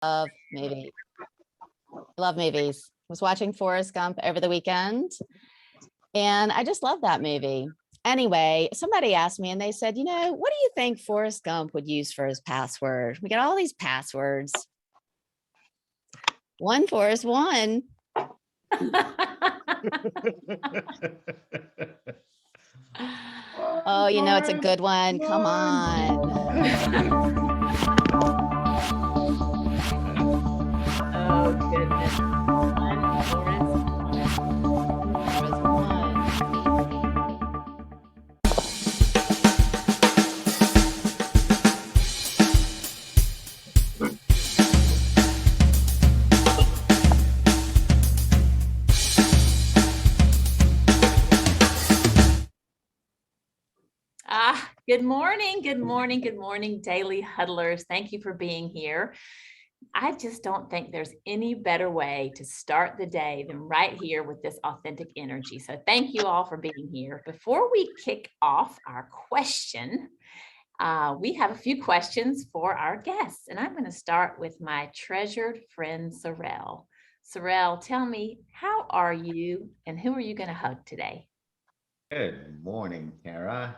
Love movies. Love movies. Was watching Forrest Gump over the weekend, and I just love that movie. Anyway, somebody asked me and they said, what do you think Forrest Gump would use for his password? We got all these passwords. One Forrest, one. Oh, it's a good one. Come on. Oh, goodness. One Forrest, good morning, good morning, good morning, Daily Huddlers. Thank you for being here. I just don't think there's any better way to start the day than right here with this authentic energy. So thank you all for being here. Before we kick off our question, we have a few questions for our guests, and I'm going to start with my treasured friend, Sorrel. Sorrel, tell me, how are you and who are you going to hug today? Good morning, Tara.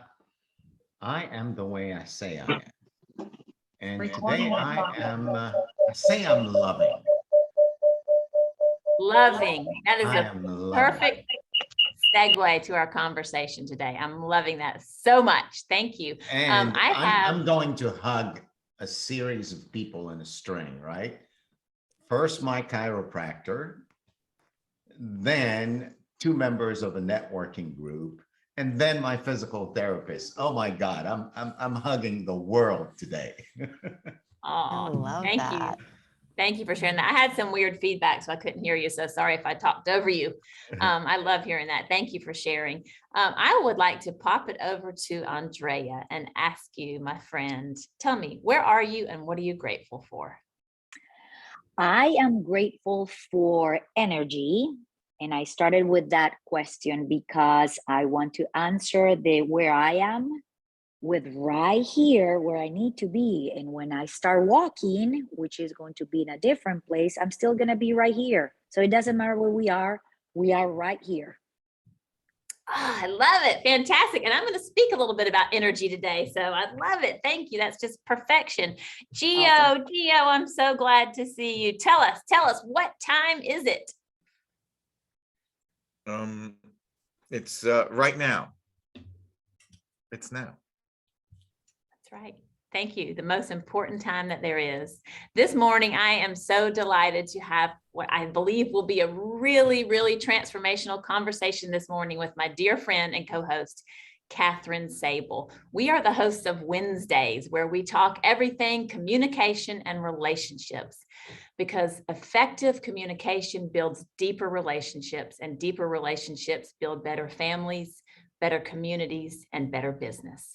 I am the way I say I am. And today I say I'm loving. Loving. That is a perfect segue to our conversation today. I'm loving that so much. Thank you. And I'm going to hug a series of people in a string, right? First, my chiropractor, then two members of a networking group, and then my physical therapist. Oh my God, I'm hugging the world today. Oh, thank you. Thank you for sharing that. I had some weird feedback, so I couldn't hear you. So sorry if I talked over you. I love hearing that. Thank you for sharing. I would like to pop it over to Andrea and ask you, my friend, tell me, where are you and what are you grateful for? I am grateful for energy. And I started with that question because I want to answer the where I am with right here where I need to be. And when I start walking, which is going to be in a different place, I'm still going to be right here. So it doesn't matter where we are right here. Oh, I love it. Fantastic. And I'm going to speak a little bit about energy today. So I love it. Thank you. That's just perfection. Gio, awesome. Gio, I'm so glad to see you. Tell us, what time is it? It's right now. It's now. That's right. Thank you. The most important time that there is. This morning, I am so delighted to have what I believe will be a really, really transformational conversation this morning with my dear friend and co-host, Kathryn Sabol. We are the hosts of Wednesdays, where we talk everything communication and relationships, because effective communication builds deeper relationships, and deeper relationships build better families, better communities, and better business.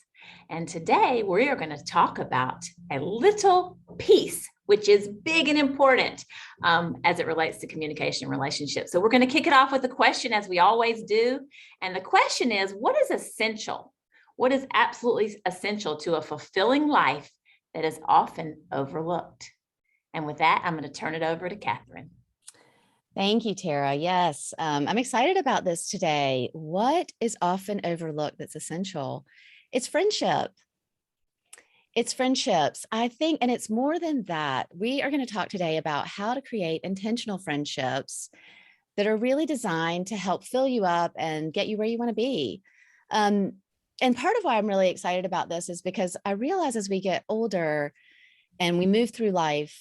And today we are going to talk about a little piece, which is big and important as it relates to communication and relationships. So we're going to kick it off with a question, as we always do. And the question is, what is essential? What is absolutely essential to a fulfilling life that is often overlooked? And with that, I'm going to turn it over to Kathryn. Thank you, Tara. Yes, I'm excited about this today. What is often overlooked that's essential? It's friendship. It's friendships, I think, and it's more than that. We are going to talk today about how to create intentional friendships that are really designed to help fill you up and get you where you want to be. And part of why I'm really excited about this is because I realize as we get older and we move through life,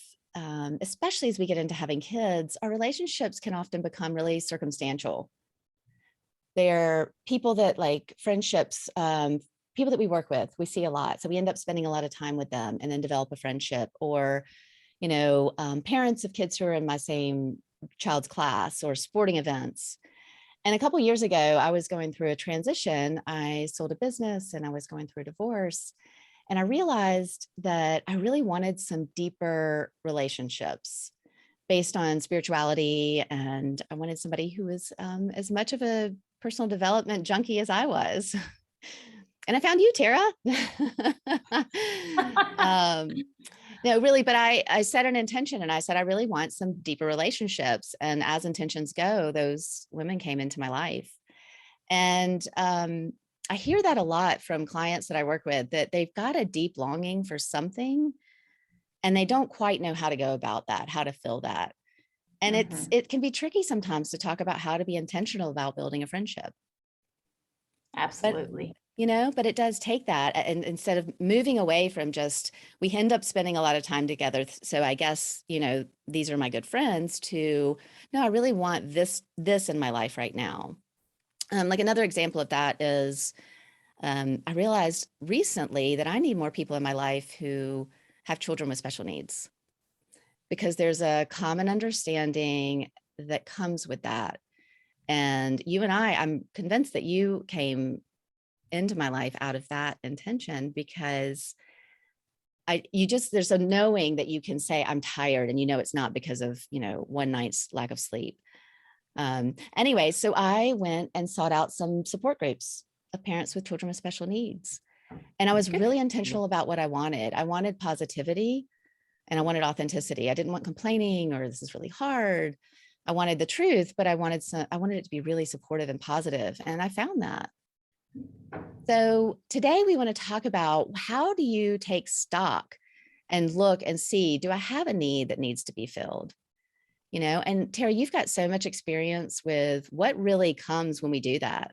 especially as we get into having kids, our relationships can often become really circumstantial. They're people that like friendships, people that we work with, we see a lot. So we end up spending a lot of time with them and then develop a friendship. Or, parents of kids who are in my same child's class, or sporting events. And a couple of years ago, I was going through a transition. I sold a business and I was going through a divorce. And I realized that I really wanted some deeper relationships based on spirituality. And I wanted somebody who was as much of a personal development junkie as I was. And I found you, Tara. No, really, but I set an intention and I said, I really want some deeper relationships. And as intentions go, those women came into my life. And I hear that a lot from clients that I work with, that they've got a deep longing for something and they don't quite know how to go about that, how to fill that. And it can be tricky sometimes to talk about how to be intentional about building a friendship. Absolutely. But it does take that. And instead of moving away from just, we end up spending a lot of time together. So I guess, these are my good friends, to, no, I really want this in my life right now. Like another example of that is, I realized recently that I need more people in my life who have children with special needs, because there's a common understanding that comes with that. And you and I'm convinced that you came into my life out of that intention, because there's a knowing that you can say, I'm tired, and it's not because of, one night's lack of sleep. Anyway, so I went and sought out some support groups of parents with children with special needs. And I was really intentional about what I wanted. I wanted positivity and I wanted authenticity. I didn't want complaining or this is really hard. I wanted the truth, but I wanted it to be really supportive and positive. And I found that. So today we want to talk about, how do you take stock and look and see, do I have a need that needs to be filled? And Tara, you've got so much experience with what really comes when we do that,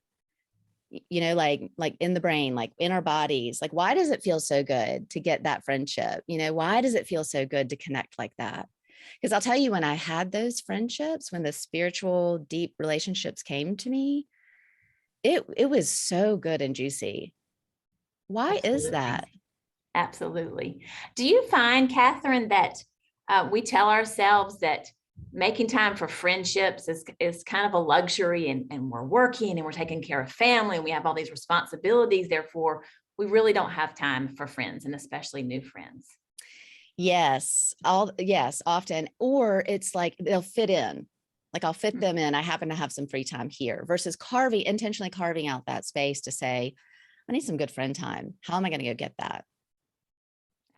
like in the brain, like in our bodies, like, why does it feel so good to get that friendship? Why does it feel so good to connect like that? Because I'll tell you, when I had those friendships, when the spiritual, deep relationships came to me, it was so good and juicy. Why is that? Absolutely. Do you find, Kathryn, that we tell ourselves that making time for friendships is kind of a luxury, and we're working and we're taking care of family and we have all these responsibilities, therefore we really don't have time for friends, and especially new friends? Yes, often. Or it's like they'll fit in. Like I'll fit them in. I happen to have some free time here, versus intentionally carving out that space to say, I need some good friend time. How am I going to go get that?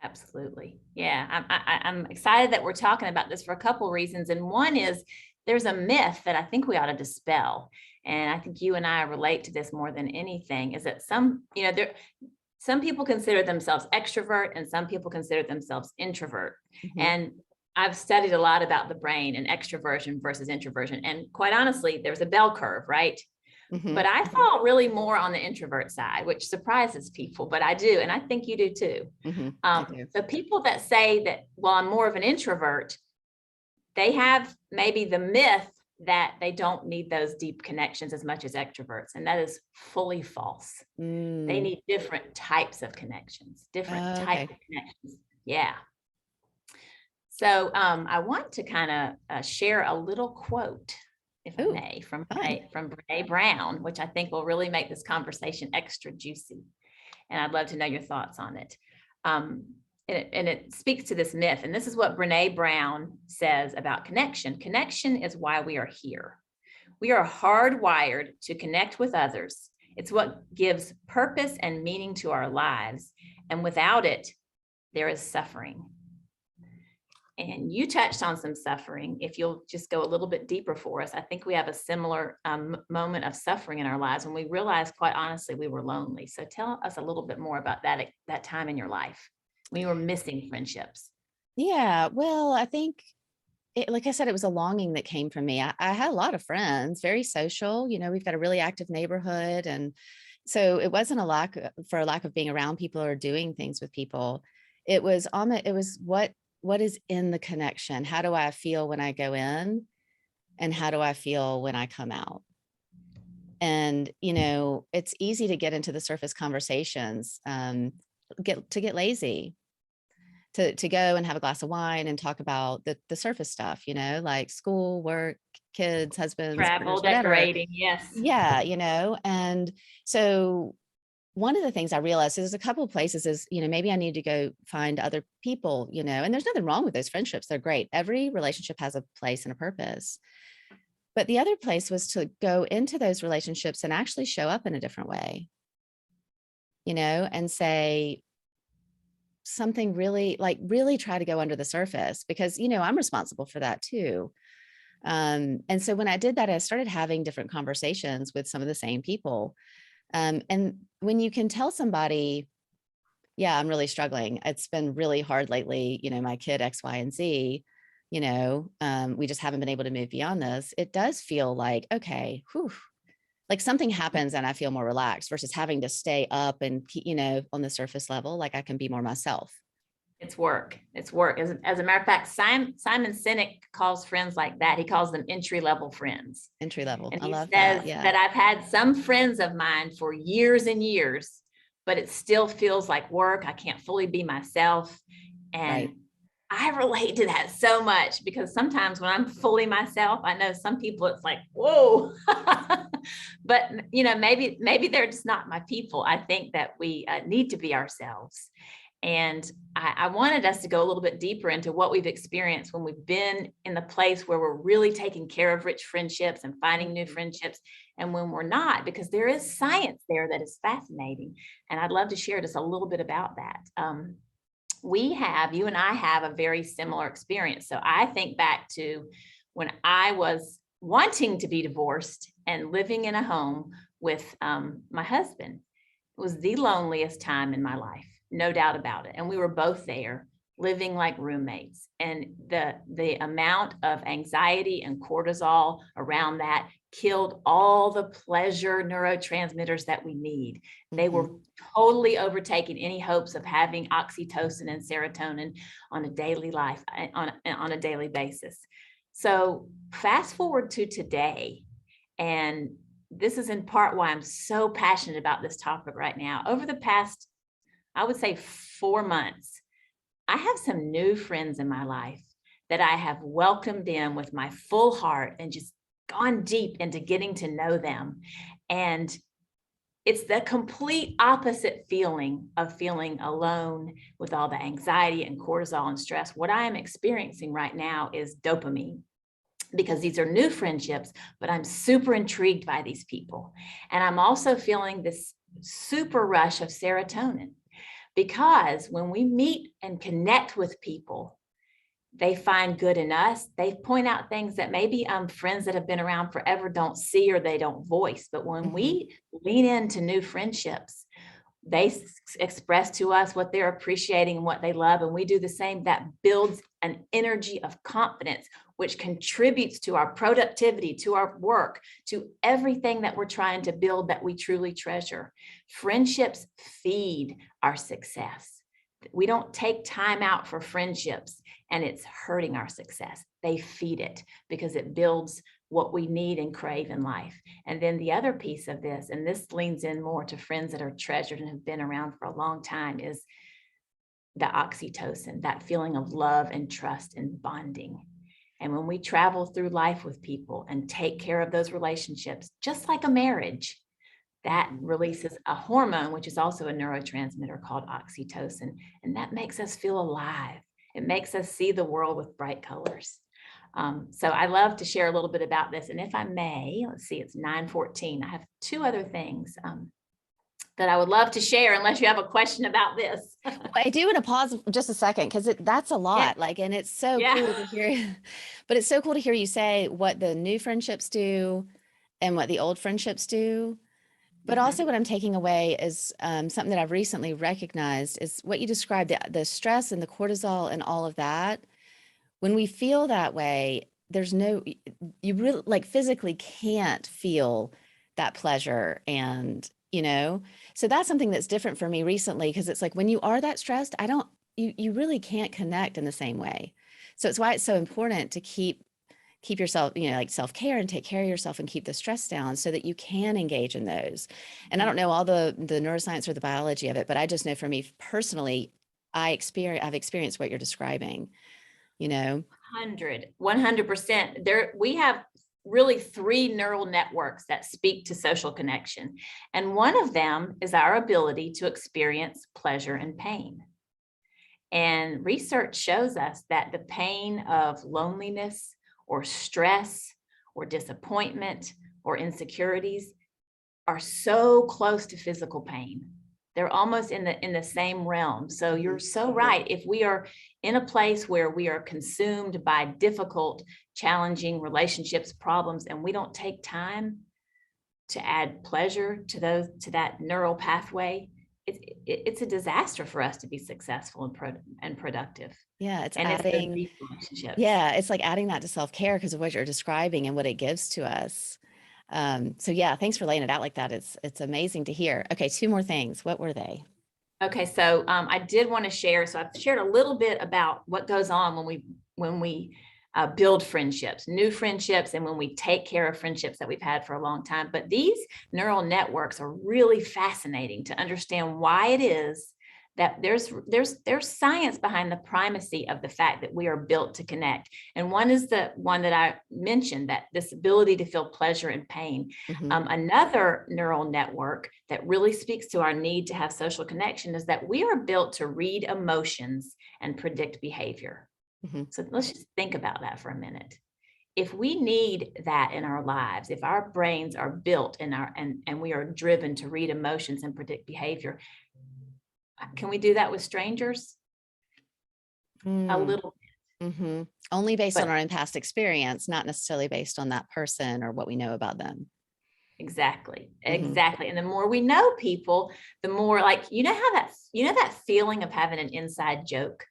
Absolutely. Yeah. I'm excited that we're talking about this for a couple of reasons. And one is, there's a myth that I think we ought to dispel. And I think you and I relate to this more than anything, is that some people consider themselves extrovert and some people consider themselves introvert. Mm-hmm. And I've studied a lot about the brain and extroversion versus introversion. And quite honestly, there's a bell curve, right? Mm-hmm. But I fall really more on the introvert side, which surprises people, but I do. And I think you do too. Mm-hmm. The people that say that, well, I'm more of an introvert, they have maybe the myth that they don't need those deep connections as much as extroverts. And that is fully false. They need different types of connections, different types of connections. Yeah. So I want to kind of share a little quote, if I may, from Brene Brown, which I think will really make this conversation extra juicy. And I'd love to know your thoughts on it. And it speaks to this myth. And this is what Brene Brown says about connection. Connection is why we are here. We are hardwired to connect with others. It's what gives purpose and meaning to our lives. And without it, there is suffering. And you touched on some suffering. If you'll just go a little bit deeper for us, I think we have a similar moment of suffering in our lives when we realized, quite honestly, we were lonely. So tell us a little bit more about that time in your life when you were missing friendships. Yeah, well, I think, like I said, it was a longing that came from me. I had a lot of friends, very social. We've got a really active neighborhood. And so it wasn't a lack of being around people or doing things with people. It was what is in the connection? How do I feel when I go in? And how do I feel when I come out? And, it's easy to get into the surface conversations, get lazy, to go and have a glass of wine and talk about the surface stuff, like school, work, kids, husbands, travel, partners, decorating. Yes. Yeah. And so one of the things I realized is a couple of places is, maybe I need to go find other people, and there's nothing wrong with those friendships. They're great. Every relationship has a place and a purpose. But the other place was to go into those relationships and actually show up in a different way, and say, something really, like really try to go under the surface, because, you know, I'm responsible for that too. And so when I did that, I started having different conversations with some of the same people. And when you can tell somebody, yeah, I'm really struggling. It's been really hard lately. You know, my kid X, Y, and Z, you know, we just haven't been able to move beyond this. It does feel like, okay, whew, like something happens and I feel more relaxed versus having to stay up and, you know, on the surface level, like I can be more myself. It's work. It's work. As a matter of fact, Simon Sinek calls friends like that. He calls them entry-level friends. Entry level. And I he love says that. Yeah. that I've had some friends of mine for years and years, but it still feels like work. I can't fully be myself. And Right. I relate to that so much, because sometimes when I'm fully myself, I know some people it's like, whoa, but you know, maybe they're just not my people. I think that we need to be ourselves. And I wanted us to go a little bit deeper into what we've experienced when we've been in the place where we're really taking care of rich friendships and finding new friendships, and when we're not, because there is science there that is fascinating. And I'd love to share just a little bit about that. You and I have a very similar experience. So I think back to when I was wanting to be divorced and living in a home with my husband. It was the loneliest time in my life, no doubt about it. And we were both there living like roommates. And the amount of anxiety and cortisol around that killed all the pleasure neurotransmitters that we need. They were totally overtaking any hopes of having oxytocin and serotonin on a daily life, on a daily basis. So fast forward to today, and this is in part why I'm so passionate about this topic right now. Over the past, I would say 4 months, I have some new friends in my life that I have welcomed in with my full heart and just gone deep into getting to know them. And it's the complete opposite feeling of feeling alone with all the anxiety and cortisol and stress. What I am experiencing right now is dopamine, because these are new friendships, but I'm super intrigued by these people. And I'm also feeling this super rush of serotonin, because when we meet and connect with people, they find good in us. They point out things that maybe friends that have been around forever don't see or they don't voice. But when we lean into new friendships, they express to us what they're appreciating and what they love, and we do the same. That builds an energy of confidence, which contributes to our productivity, to our work, to everything that we're trying to build that we truly treasure. Friendships feed our success. We don't take time out for friendships and it's hurting our success. They feed it because it builds what we need and crave in life. And then the other piece of this, and this leans in more to friends that are treasured and have been around for a long time, is the oxytocin, that feeling of love and trust and bonding. And when we travel through life with people and take care of those relationships, just like a marriage, that releases a hormone, which is also a neurotransmitter called oxytocin. And that makes us feel alive. It makes us see the world with bright colors. So I love to share a little bit about this. And if I may, let's see, it's 9:14. I have 2 other things that I would love to share, unless you have a question about this. I do want to pause just a second, because that's a lot. Like, and it's so cool to hear, but it's so cool to hear you say what the new friendships do and what the old friendships do. But also what I'm taking away is something that I've recently recognized is what you described, the stress and the cortisol and all of that. When we feel that way, you really like physically can't feel that pleasure. And, you know, so that's something that's different for me recently, because it's like when you are that stressed, you really can't connect in the same way. So it's why it's so important to keep yourself, you know, like self-care and take care of yourself and keep the stress down so that you can engage in those. And I don't know all the neuroscience or the biology of it, but I just know for me personally, I've experienced what you're describing, you know. 100%. We have really 3 neural networks that speak to social connection. And one of them is our ability to experience pleasure and pain. And research shows us that the pain of loneliness or stress or disappointment or insecurities are so close to physical pain. They're almost in the same realm. So you're so right. If we are in a place where we are consumed by difficult, challenging relationships, problems, and we don't take time to add pleasure to that neural pathway, it's a disaster for us to be successful and productive. Yeah, it's And it's those adding, deep relationships. yeah, it's like adding that to self-care because of what you're describing and what it gives to us. So yeah, thanks for laying it out like that. It's amazing to hear. Okay, 2 more things. What were they? Okay, so I did want to share. So I've shared a little bit about what goes on when we build friendships, new friendships, and when we take care of friendships that we've had for a long time. But these neural networks are really fascinating to understand why it is that there's science behind the primacy of the fact that we are built to connect. And one is the one that I mentioned, that this ability to feel pleasure and pain. Another neural network that really speaks to our need to have social connection is that we are built to read emotions and predict behavior. So let's just think about that for a minute. If we need that in our lives, if our brains are built and we are driven to read emotions and predict behavior, can we do that with strangers? A little bit. Only based on But- our own past experience, not necessarily based on that person or what we know about them. Exactly. And the more we know people, the more, like, that feeling of having an inside joke,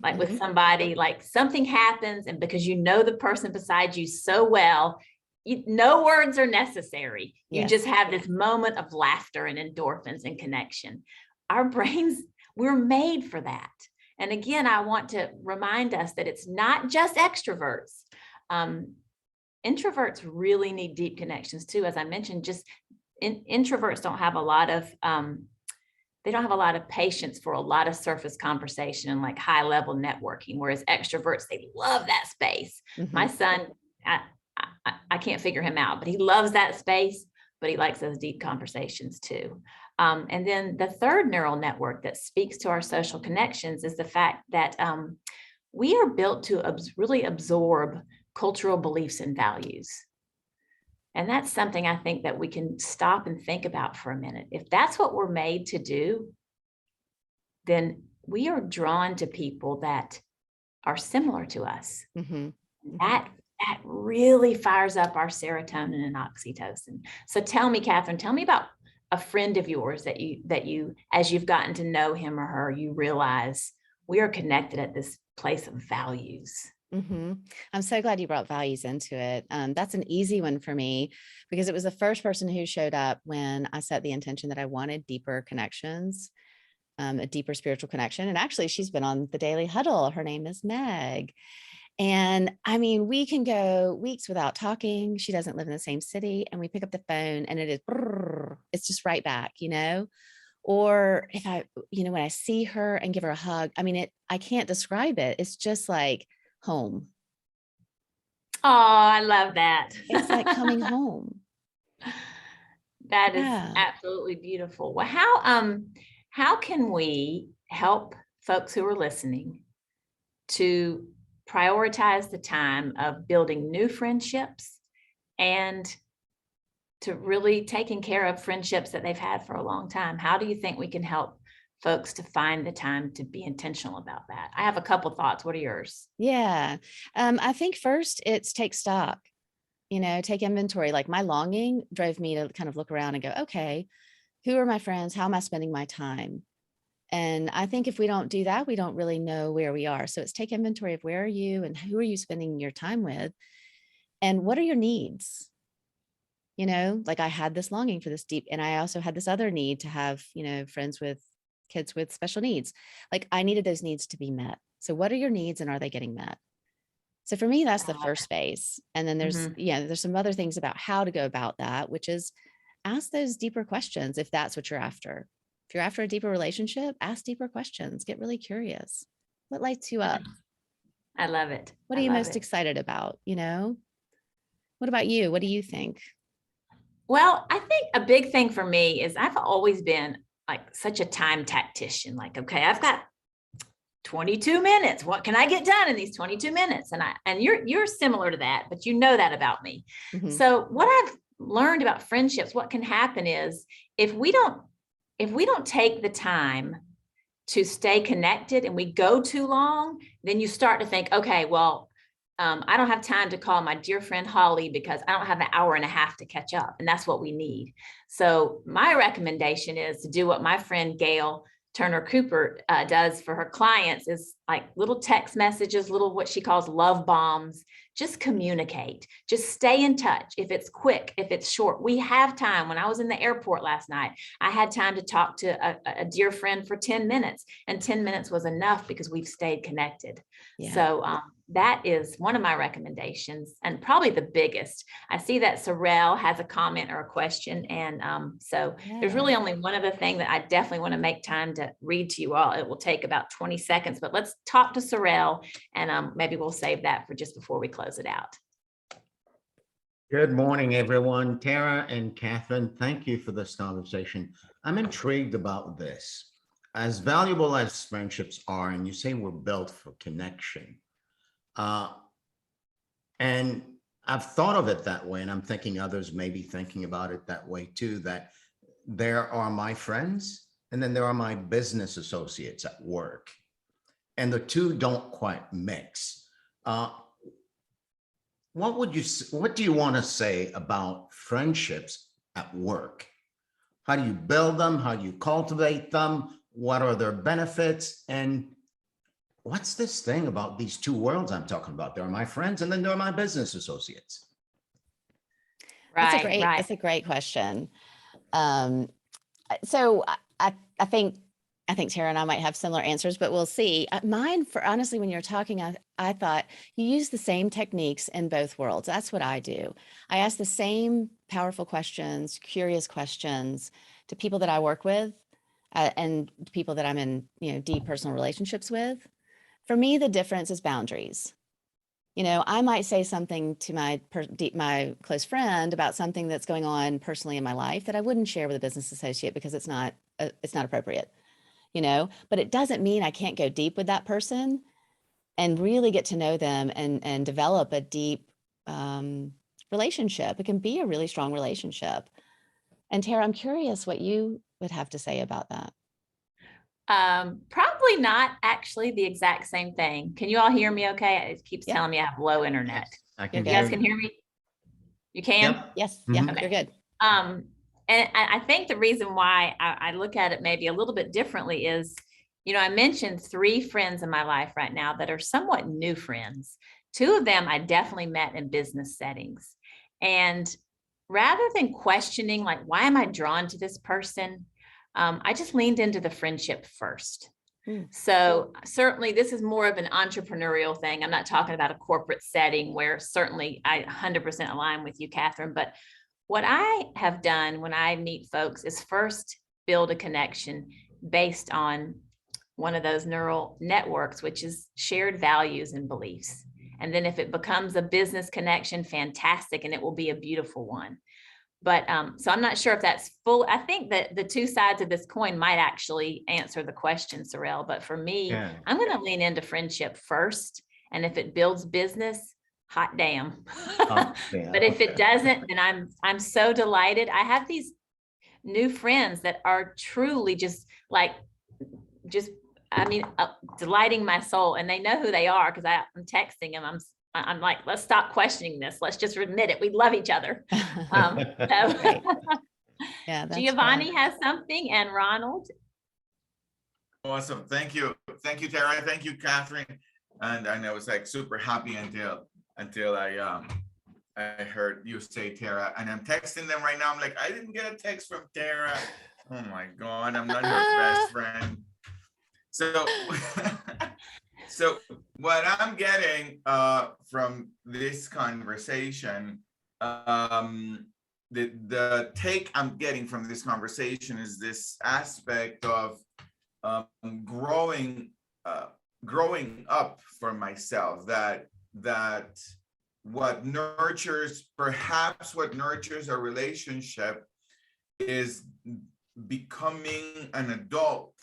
like with somebody, like something happens, and because you know the person beside you so well, no words are necessary. You Yes. just have this moment of laughter and endorphins and connection. Our brains, we're made for that. And again, I want to remind us that it's not just extroverts. Introverts really need deep connections too. As I mentioned, just introverts don't have a lot of, they don't have a lot of patience for a lot of surface conversation and like high level networking, whereas extroverts, they love that space. My son, I can't figure him out, but he loves that space, but he likes those deep conversations too. And then the third neural network that speaks to our social connections is the fact that we are built to really absorb cultural beliefs and values. And that's something I think that we can stop and think about for a minute. If that's what we're made to do, then we are drawn to people that are similar to us. That really fires up our serotonin and oxytocin. So tell me, Kathryn, tell me about a friend of yours that you, as you've gotten to know him or her, you realize we are connected at this place of values. I'm so glad you brought values into it. That's an easy one for me because it was the first person who showed up when I set the intention that I wanted deeper connections, a deeper spiritual connection. And actually, she's been on the Daily Huddle. Her name is Meg. And I mean, we can go weeks without talking. She doesn't live in the same city. And we pick up the phone and it's just right back, Or if I, when I see her and give her a hug, I mean, I can't describe it. It's just like home. Oh, I love that. It's like coming home. That is absolutely beautiful. Well, how can we help folks who are listening to prioritize the time of building new friendships and to really taking care of friendships that they've had for a long time? How do you think we can help folks to find the time to be intentional about that? I have a couple thoughts. What are yours? Yeah. I think first it's take stock, take inventory. Like my longing drove me to kind of look around and go, okay, who are my friends? How am I spending my time? And I think if we don't do that, we don't really know where we are. So it's take inventory of where are you and who are you spending your time with? And what are your needs? Like I had this longing for this deep, and I also had this other need to have, friends with kids with special needs. Like I needed those needs to be met. So what are your needs and are they getting met? So for me, that's the first phase. And then there's some other things about how to go about that, which is ask those deeper questions. If that's what you're after, if you're after a deeper relationship, ask deeper questions, get really curious. What lights you up? I love it. What are you most excited about? What about you? What do you think? Well, I think a big thing for me is I've always been like such a time tactician. Like, okay, I've got 22 minutes. What can I get done in these 22 minutes? And you're similar to that, but you know that about me. So what I've learned about friendships, what can happen is if we don't if we don't take the time to stay connected and we go too long, then you start to think, okay, well, I don't have time to call my dear friend Holly because I don't have an hour and a half to catch up. And that's what we need. So my recommendation is to do what my friend Gail Turner Cooper does for her clients, is like little text messages, little what she calls love bombs. Just communicate, just stay in touch. If it's quick, if it's short, we have time. When I was in the airport last night, I had time to talk to a dear friend for 10 minutes, and 10 minutes was enough because we've stayed connected. Yeah. So that is one of my recommendations, and probably the biggest. I see that Sorrel has a comment or a question. And so there's really only one other thing that I definitely want to make time to read to you all. It will take about 20 seconds, but let's talk to Sorrel, and maybe we'll save that for just before we close it out. Good morning, everyone. Tara and Kathryn, thank you for this conversation. I'm intrigued about this. As valuable as friendships are, and you say we're built for connection, and I've thought of it that way, and I'm thinking others may be thinking about it that way too, that there are my friends, and then there are my business associates at work, and the two don't quite mix. What do you want to say about friendships at work? How do you build them? How do you cultivate them? What are their benefits? And what's this thing about these two worlds I'm talking about? There are my friends, and then there are my business associates. Right, right. That's a great question. So I think Tara and I might have similar answers, but we'll see. Mine, for honestly, when you're talking, I thought you use the same techniques in both worlds. That's what I do. I ask the same powerful questions, curious questions to people that I work with, and people that I'm in, deep personal relationships with. For me, the difference is boundaries. I might say something to my close friend about something that's going on personally in my life that I wouldn't share with a business associate because it's not appropriate. But it doesn't mean I can't go deep with that person and really get to know them and develop a deep relationship. It can be a really strong relationship. And Tara, I'm curious what you would have to say about that. Probably not actually the exact same thing. Can you all hear me okay? It keeps telling me I have low internet. Yes, I can You hear guys can hear me? You can? Yep. Yes. Mhm. Yeah, you're good. And I think the reason why I look at it maybe a little bit differently is, I mentioned 3 friends in my life right now that are somewhat new friends. 2 of them I definitely met in business settings. And rather than questioning, like, why am I drawn to this person? I just leaned into the friendship first. So certainly this is more of an entrepreneurial thing. I'm not talking about a corporate setting where certainly I 100% align with you, Kathryn, but what I have done when I meet folks is first build a connection based on one of those neural networks, which is shared values and beliefs. And then if it becomes a business connection, fantastic, and it will be a beautiful one. But so I'm not sure if that's full. I think that the 2 sides of this coin might actually answer the question, Sorrel. But for me, I'm going to lean into friendship first. And if it builds business, hot damn. But if it doesn't, then I'm so delighted. I have these new friends that are truly delighting my soul, and they know who they are because I'm texting them. I'm like, let's stop questioning this. Let's just admit it. We love each other. Yeah, Giovanni has something, and Ronald. Awesome. Thank you. Thank you, Tara. Thank you, Kathryn. And I was like super happy until I heard you say Tara, and I'm texting them right now. I'm like, I didn't get a text from Tara. Oh my God, I'm not her best friend. So, so what I'm getting from this conversation, the take I'm getting from this conversation is this aspect of growing up for myself, that what nurtures a relationship is becoming an adult,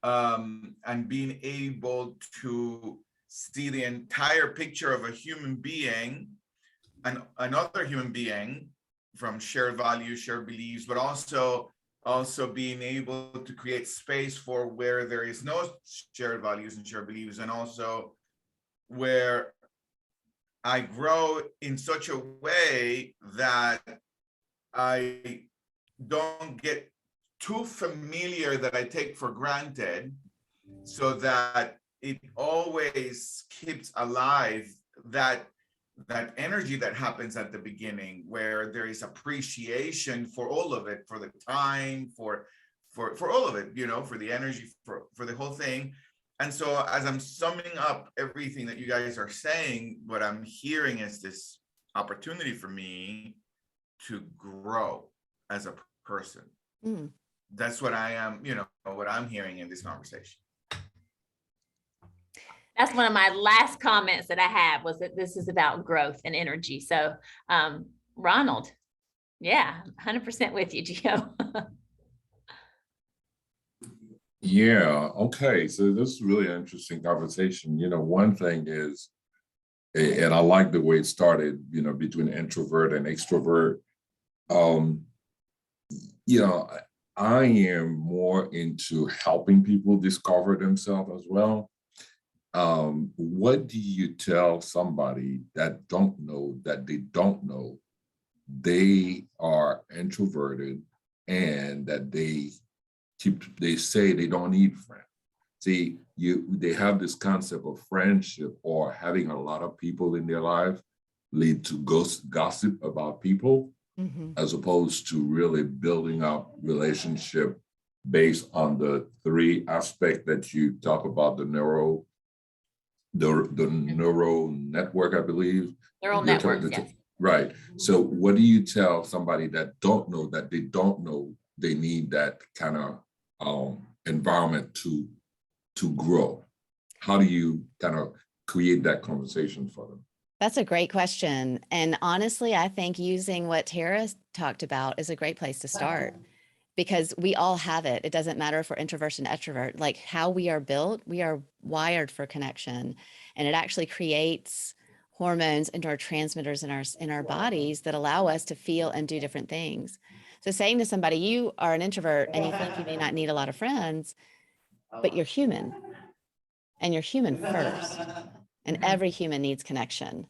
and being able to see the entire picture of a human being and another human being from shared values, shared beliefs, but also also being able to create space for where there is no shared values and shared beliefs, and also where I grow in such a way that I don't get too familiar, that I take for granted, so that it always keeps alive that energy that happens at the beginning, where there is appreciation for all of it, for the time, for all of it, you know, for the energy, for the whole thing. And so as I'm summing up everything that you guys are saying, what I'm hearing is this opportunity for me to grow as a person. Mm. That's what I am, you know, what I'm hearing in this conversation. That's one of my last comments that I had, was that this is about growth and energy. So, Ronald, yeah, 100% with you, Gio. Yeah, okay. So this is really an interesting conversation. You know, one thing is, and I like the way it started, you know, between introvert and extrovert. You know, I am more into helping people discover themselves as well. What do you tell somebody that don't know that they don't know they are introverted, and that they say they don't need friends? See, they have this concept of friendship, or having a lot of people in their life, lead to gossip about people, as opposed to really building up relationship based on the three aspects that you talk about, the neural network, I believe. Neural networks, yes. Right. So what do you tell somebody that don't know that they don't know they need that kind of environment to grow? How do you kind of create that conversation for them? That's a great question. And honestly, I think using what Tara talked about is a great place to start, because we all have it. It doesn't matter if we're introvert and extrovert. Like how we are built, we are wired for connection, and it actually creates hormones and neurotransmitters in our bodies that allow us to feel and do different things. So saying to somebody, you are an introvert and you think you may not need a lot of friends, but you're human, and you're human first, and every human needs connection.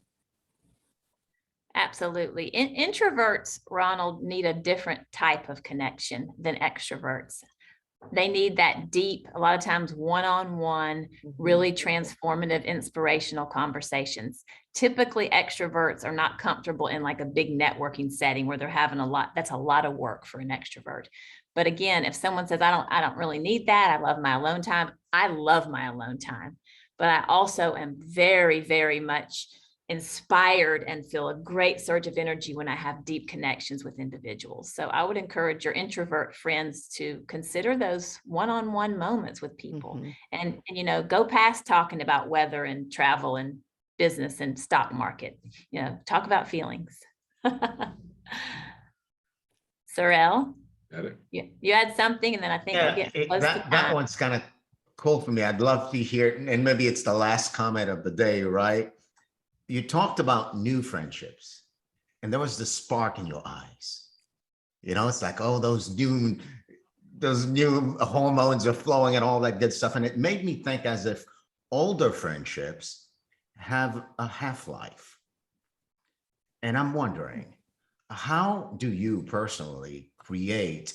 Absolutely. Introverts, Ronald, need a different type of connection than extroverts. They need that deep, a lot of times one-on-one, really transformative, inspirational conversations. Typically, extroverts are not comfortable in like a big networking setting where they're having a lot. That's a lot of work for an extrovert. But again, if someone says, I don't really need that, I love my alone time, I love my alone time. But I also am very, very much inspired and feel a great surge of energy when I have deep connections with individuals. So I would encourage your introvert friends to consider those one-on-one moments with people, and you know, go past talking about weather and travel and business and stock market. You know, talk about feelings. Sorrel, you had something, and then I think we'll get close to time. That one's kind of cool for me. I'd love to hear it, and maybe it's the last comment of the day, right? You talked about new friendships, and there was the spark in your eyes. You know, it's like, oh, those new hormones are flowing and all that good stuff. And it made me think as if older friendships have a half-life. And I'm wondering, how do you personally create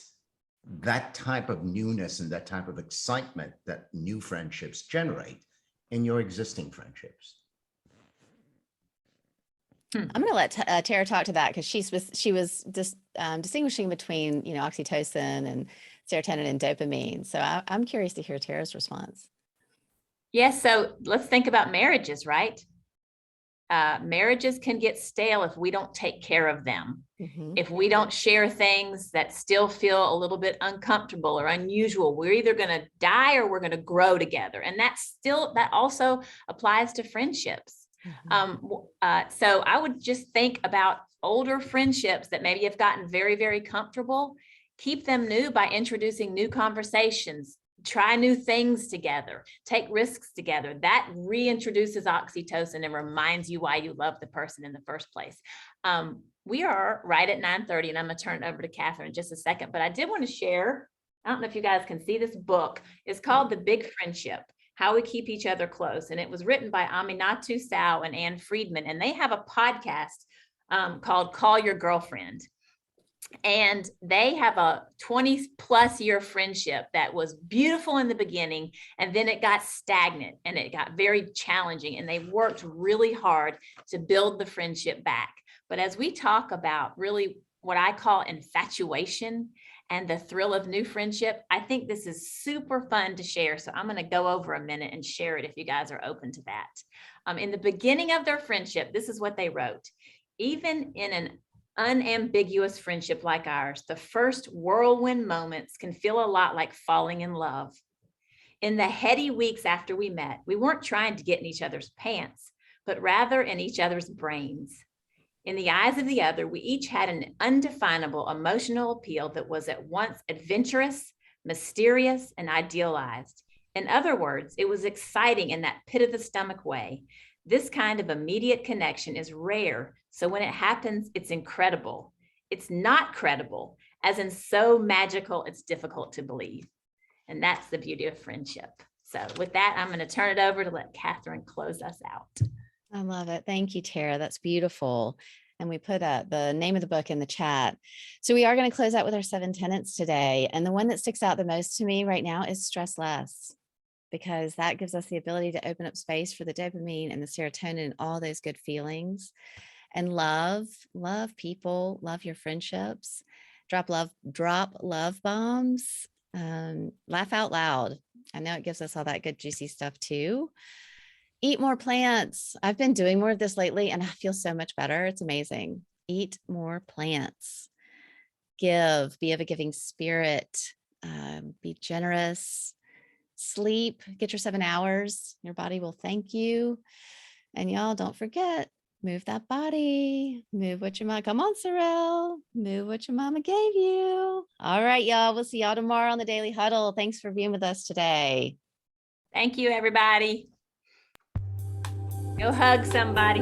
that type of newness and that type of excitement that new friendships generate in your existing friendships? I'm going to let Tara talk to that, because she was just distinguishing between, you know, oxytocin and serotonin and dopamine. So I'm curious to hear Tara's response. Yes. So let's think about marriages, right? Marriages can get stale if we don't take care of them. If we don't share things that still feel a little bit uncomfortable or unusual, we're either going to die or we're going to grow together. And that also applies to friendships. So I would just think about older friendships that maybe have gotten very, very comfortable. Keep them new by introducing new conversations, try new things together, take risks together. That reintroduces oxytocin and reminds you why you love the person in the first place. We are right at 9:30, and I'm going to turn it over to Kathryn in just a second, but I did want to share, I don't know if you guys can see this book. It's called The Big Friendship: How We Keep Each Other Close. And it was written by Aminatu Sow and Ann Friedman. And they have a podcast called Call Your Girlfriend. And they have a 20+ year friendship that was beautiful in the beginning, and then it got stagnant and it got very challenging, and they worked really hard to build the friendship back. But as we talk about really what I call infatuation and the thrill of new friendship, I think this is super fun to share. So I'm going to go over a minute and share it if you guys are open to that. In the beginning of their friendship, this is what they wrote. Even in an unambiguous friendship like ours, the first whirlwind moments can feel a lot like falling in love. In the heady weeks after we met, we weren't trying to get in each other's pants, but rather in each other's brains. In the eyes of the other, we each had an undefinable emotional appeal that was at once adventurous, mysterious, and idealized. In other words, it was exciting in that pit of the stomach way. This kind of immediate connection is rare, so when it happens, it's incredible. It's not credible, as in so magical, it's difficult to believe. And that's the beauty of friendship. So with that, I'm going to turn it over to let Kathryn close us out. I love it. Thank you, Tara. That's beautiful. And we put the name of the book in the chat. So we are going to close out with our 7 tenets today. And the one that sticks out the most to me right now is stress less, because that gives us the ability to open up space for the dopamine and the serotonin and all those good feelings. And love people, love your friendships, drop love bombs, laugh out loud. I know it gives us all that good juicy stuff too. Eat more plants. I've been doing more of this lately and I feel so much better. It's amazing. Eat more plants. Give, be of a giving spirit, be generous, sleep, get your 7 hours. Your body will thank you. And y'all don't forget, move that body, move what your mama, come on, Sorrel, move what your mama gave you. All right, y'all, we'll see y'all tomorrow on the Daily Huddle. Thanks for being with us today. Thank you, everybody. Go hug somebody.